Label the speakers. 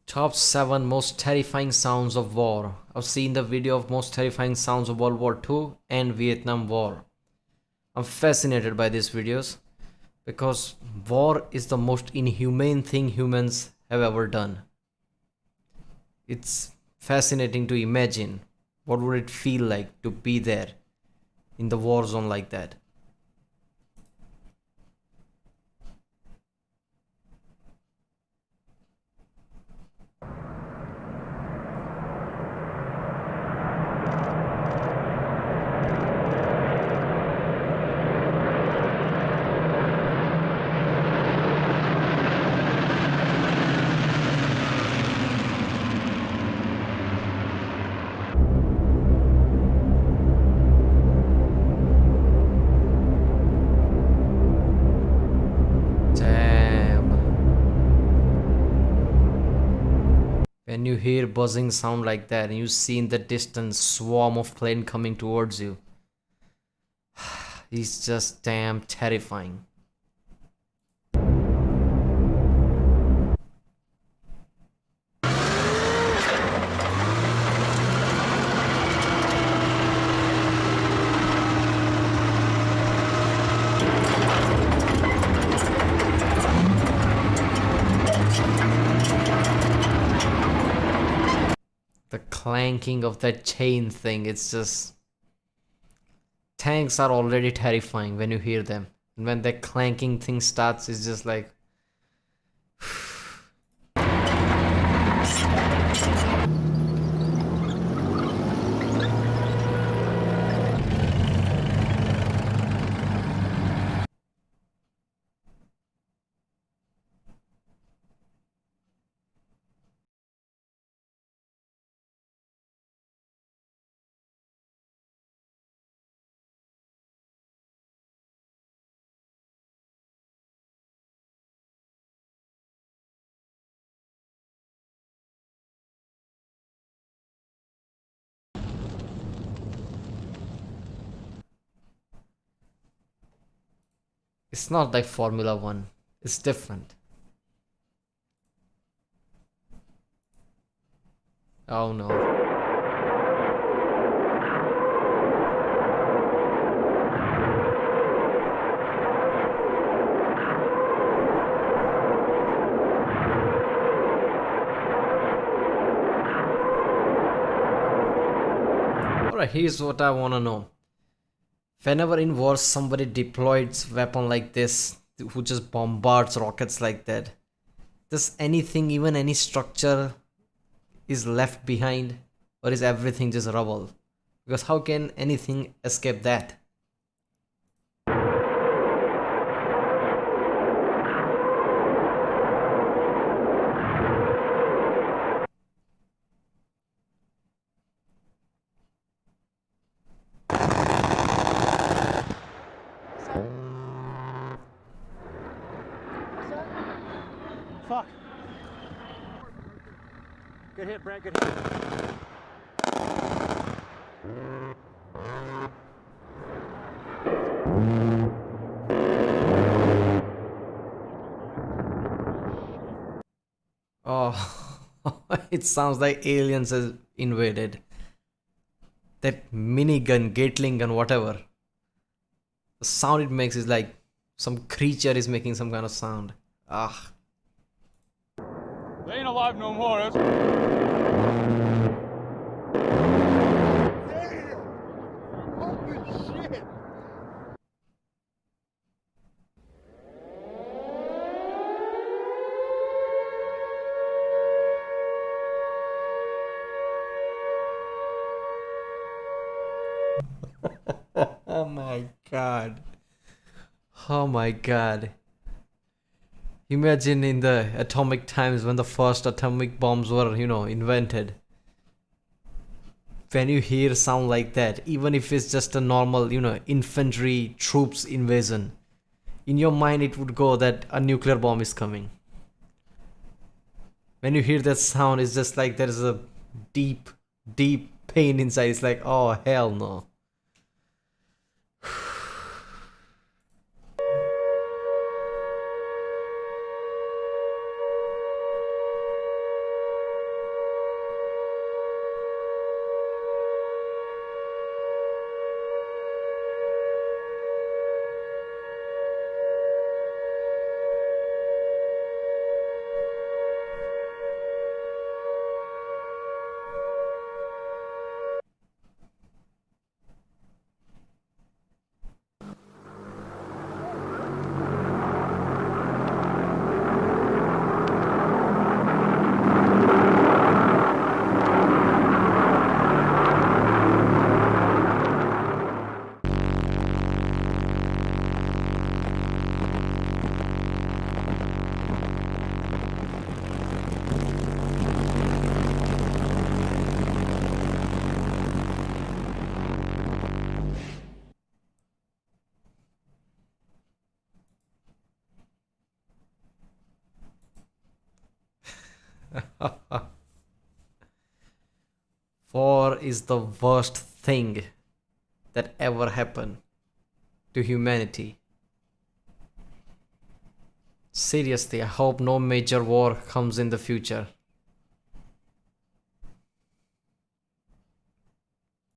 Speaker 1: Top 7 most terrifying sounds of war. I've seen the video of most terrifying sounds of World War II and Vietnam War. I'm fascinated by these videos because war is the most inhumane thing humans have ever done. It's fascinating to imagine what would it feel like to be there in the war zone like that. Damn. When you hear buzzing sound like that and you see in the distance swarm of plane coming towards you, it's just damn terrifying. The clanking of that chain thing, it's just, tanks are already terrifying when you hear them, and when that clanking thing starts, it's just like it's not like Formula One. It's different. Oh no. Alright, here's what I wanna know. Whenever in wars somebody deploys weapon like this, who just bombards rockets like that, does anything, even any structure, is left behind, or is everything just rubble? Because how can anything escape that?
Speaker 2: Fuck. Good hit, Brent. Good hit.
Speaker 1: Oh, it sounds like aliens has invaded. That minigun, Gatling gun, whatever. The sound it makes is like some creature is making some kind of sound. Ah.
Speaker 3: They ain't alive no more. That's
Speaker 2: Damn! Holy shit!
Speaker 1: Oh my god. Oh my god. Imagine in the atomic times when the first atomic bombs were, invented. When you hear sound like that, even if it's just a normal, infantry troops invasion, in your mind it would go that a nuclear bomb is coming. When you hear that sound, it's just like there's a deep, deep pain inside. It's like, oh hell no. War is the worst thing that ever happened to humanity. Seriously, I hope no major war comes in the future.